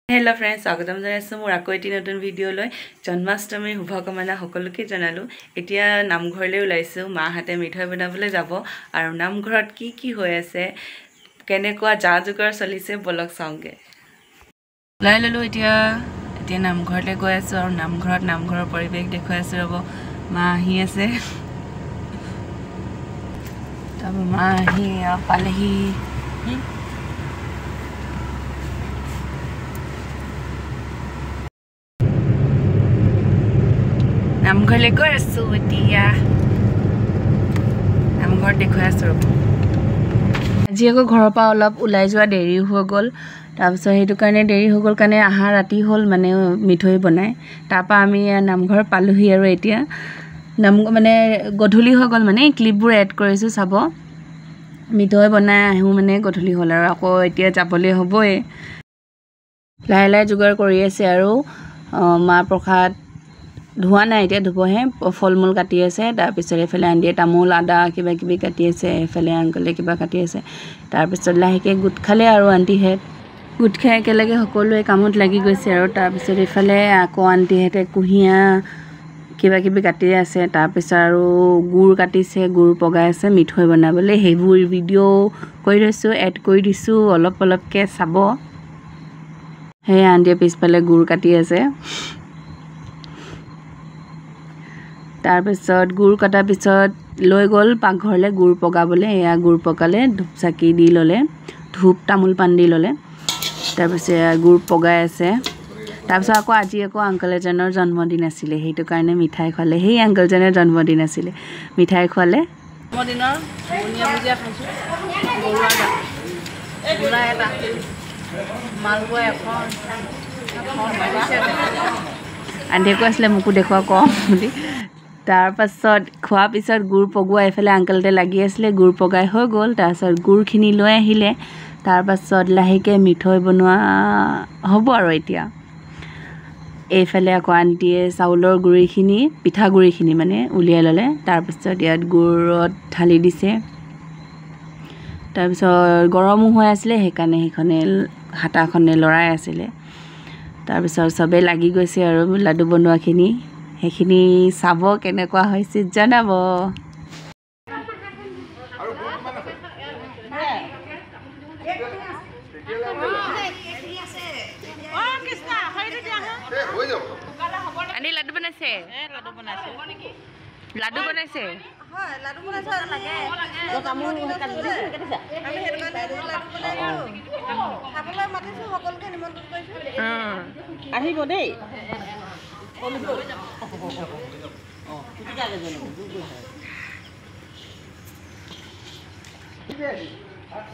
Hello friends, স্বাগতম জনাইছো মোৰ আকৌ এটি নতুন ভিডিও লৈ জন্মাষ্টমীৰ শুভকামনা সকলোকে জনালো। এতিয়া নামঘৰলৈ ওলাইছো, মাহাতে মিঠাই বনাবলৈ যাব আৰু নামঘৰত কি হৈ আছে, কেনেকুৱা যা-যোগাৰ চলিছে বলক চাওঁগে। লাই ললো এতিয়া নামঘৰলৈ গৈ আছো আৰু নামঘৰৰ পৰিৱেশ দেখুৱাই আছো। ৰব মা আহি আছে, তাৰ মা আহি পালেহি। নামঘৰলৈ গৈ আছো, এতিয়া নামঘৰত দেখুৱাই আছো। আজি আকৌ ঘৰৰ পৰা অলপ ওলাই যোৱা দেৰি হৈ গ'ল, তাৰপিছত সেইটো কাৰণে দেৰি হৈ গ'ল কাৰণে আহা ৰাতি হ'ল, মানে মিঠৈ বনাই। তাৰপৰা আমি নামঘৰ পালোহি আৰু এতিয়া মানে গধূলি হৈ গ'ল, মানে ক্লিপবোৰ এড কৰিছোঁ চাব। মিঠৈ বনাই আহোঁ মানে গধূলি হ'ল আৰু আকৌ এতিয়া যাবলৈ হ'বই। লাহে লাহে যোগাৰ কৰি আছে আৰু মা প্ৰসাদ ধোৱা নাই, এতিয়া ধুবহে। ফল মূল কাটি আছে, তাৰপিছত এইফালে আন্টিয়ে তামোল আদা কিবা কিবি কাটি আছে, এইফালে আংকলে কিবা কাটি আছে। তাৰপিছত লাহেকৈ গোট খালে আৰু আন্টিহঁত গোট খাই একেলগে সকলোৱে কামত লাগি গৈছে আৰু তাৰপিছত এইফালে আকৌ আন্টিহঁতে কুঁহিয়াৰ কিবা কিবি কাটি আছে, তাৰপিছত আৰু গুড় কাটিছে, গুড় পগাই আছে মিঠৈ বনাবলৈ। সেইবোৰ ভিডিঅ' কৰি থৈছোঁ, এড কৰি দিছোঁ, অলপকৈ চাব। সেই আন্টিয়ে পিছফালে গুড় কাটি আছে। তাৰপিছত গুড় কটাৰ পিছত লৈ গ'ল পাকঘৰলৈ গুড় পগাবলৈ। এয়া গুড় পগালে, ধূপ চাকি দি ল'লে, ধূপ তামোল পাণ দি ল'লে। তাৰপিছত গুড় পগাই আছে। তাৰপিছত আজি আংকল এজনৰ জন্মদিন আছিলে, সেইটো কাৰণে মিঠাই খোৱালে। সেই আংকলজনৰ জন্মদিন আছিলে, মিঠাই খোৱালে। জন্মদিনৰ বুনিয়া ভুজিয়া খাইছোঁ, মালপোৱা এখন। আন্টিয়ে কৈ আছিলে মোকো দেখুওৱা কম বুলি। তাৰপাছত খোৱাৰ পিছত গুড় পগোৱা এইফালে আংকলতে লাগি আছিলে, গুড় পগাই হৈ গ'ল। তাৰপাছত গুড়খিনি লৈ আহিলে, তাৰপাছত লাহেকৈ মিঠৈ বনোৱা হ'ব আৰু এতিয়া। এইফালে আকৌ আন্টিয়ে চাউলৰ গুড়িখিনি, পিঠাগুড়িখিনি মানে উলিয়াই ল'লে। তাৰপিছত ইয়াত গুড়ত ঢালি দিছে। তাৰপিছত গৰমো হৈ আছিলে, সেইকাৰণে সেইখনে হাতাখনে লৰাই আছিলে। তাৰপিছত চবেই লাগি গৈছে আৰু লাডু বনোৱাখিনি। সেইখিনি চাব কেনেকুৱা হৈছে জনাব। আনি লাডু বনাইছে, লাডু বনাইছে। আহিব দেই।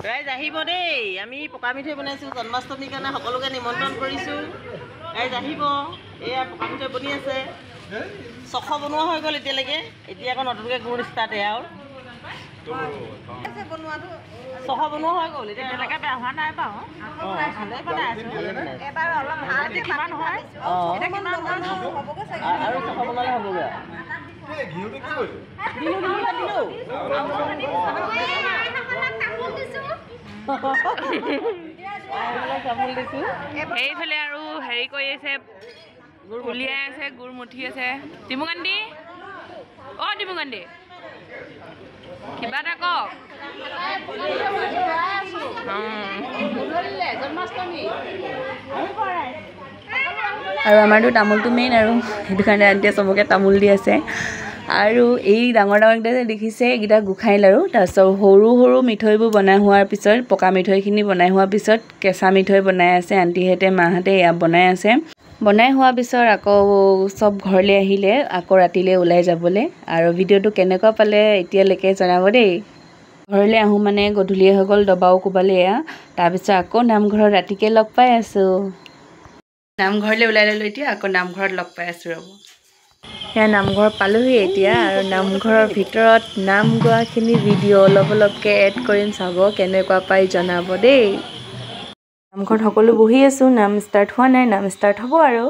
ৰাইজ আহিব দেই, আমি পকা মিঠৈ বনাইছোঁ জন্মাষ্টমীৰ কাৰণে, সকলোকে নিমন্ত্ৰণ কৰিছোঁ। ৰাইজ আহিব, এয়া পকা মিঠৈ বনি আছে। 600 বনোৱা হৈ গ'ল এতিয়ালৈকে, এতিয়া আকৌ নতুনকৈ গুড় ষ্টাৰ্ট আৰু 600 বনোৱা হৈ গ'ল। এতিয়ালৈকে বেয়া হোৱা নাই বাৰু, ভালেই বনাই আছোঁ। এবাৰ অলপ ভাল কিমান হয়, আৰু 600 বনালে হ'বগৈ। এইফালে আৰু হেৰি কৰি আছে, উলিয়াই আছে, গুড় মুঠি আছে। ডিমুকান্দি, ডিমুকান্দি কিবা এটা কওক। আৰু আমাৰতো তামোলটো মেইন, আৰু সেইটো কাৰণে আন্টিয়ে চবকে তামোল দি আছে। আৰু এই ডাঙৰকেইটা যে দেখিছে, এইকেইটা গোঁসাই লাড়ু। তাৰপিছত সৰু সৰু মিঠৈবোৰ বনাই হোৱাৰ পিছত, পকা মিঠৈখিনি বনাই হোৱাৰ পিছত কেঁচা মিঠৈ বনাই আছে আন্টিহঁতে, মাহঁতে এয়া বনাই আছে। বনাই হোৱাৰ পিছত আকৌ চব ঘৰলৈ আহিলে, আকৌ ৰাতিলৈ ওলাই যাবলৈ। আৰু ভিডিঅ'টো কেনেকুৱা পালে এতিয়ালৈকে জনাব দেই। ঘৰলৈ আহোঁ মানে গধূলিয়ে হৈ গ'ল, দবাও কোবালে এয়া। তাৰপিছত আকৌ নামঘৰত ৰাতিকৈ লগ পাই আছোঁ। নামঘৰলৈ ওলাই ল'লোঁ, এতিয়া আকৌ নামঘৰত লগ পাই আছোঁ। ৰ'ব সেয়া নামঘৰ পালোহি এতিয়া, আৰু নামঘৰৰ ভিতৰত নাম গোৱাখিনি ভিডিঅ' অলপকৈ এড কৰিম, চাব কেনেকুৱা পাই জনাব দেই। নামঘৰত সকলো বহি আছোঁ, নাম ষ্টাৰ্ট হোৱা নাই, নাম ষ্টাৰ্ট হ'ব আৰু।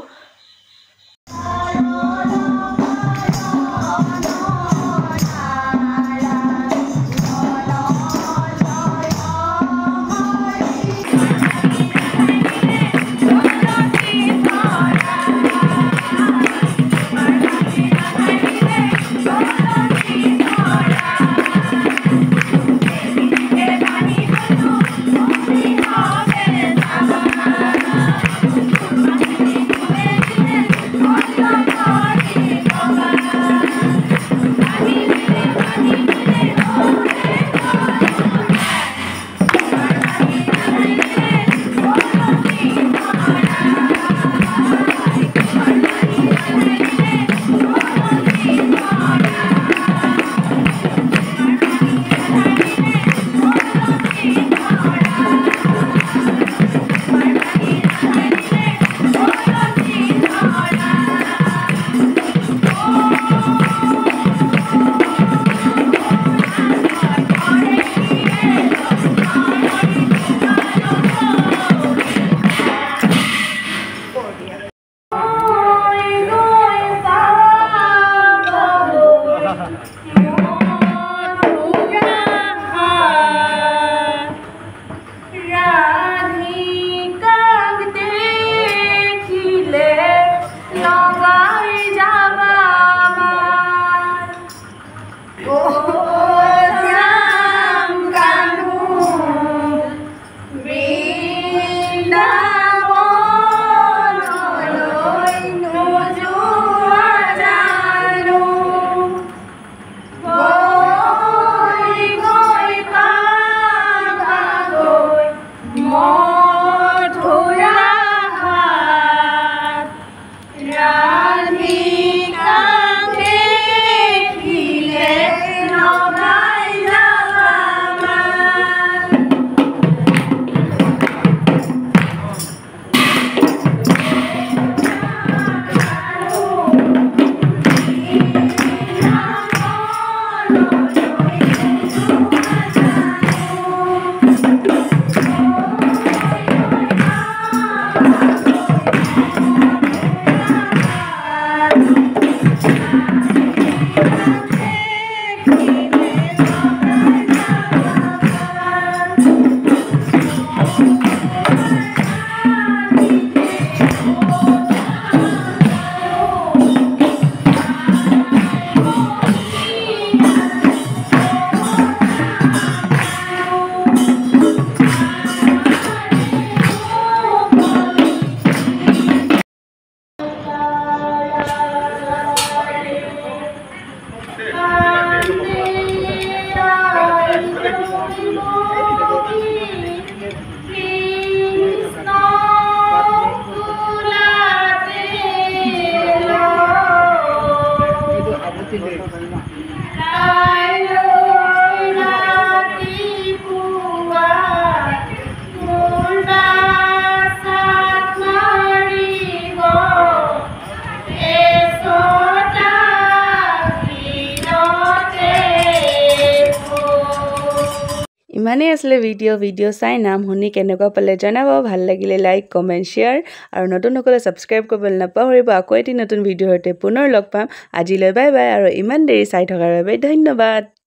ইমানেই আছিলে ভিডিঅ' চাই নাম শুনি কেনেকুৱা পালে জনাব ভাল লাগিলে লাইক কমেণ্ট শ্বেয়াৰ আৰু নতুন সকলে ছাবস্ক্ৰাইব কৰিবলৈ নাপাহৰিব আকৌ এটি নতুন ভিডিঅ'ৰ সৈতে পুনৰ লগ পাম আজিলৈ বাই বাই আৰু ইমান দেৰি চাই থকাৰ বাবে ধন্যবাদ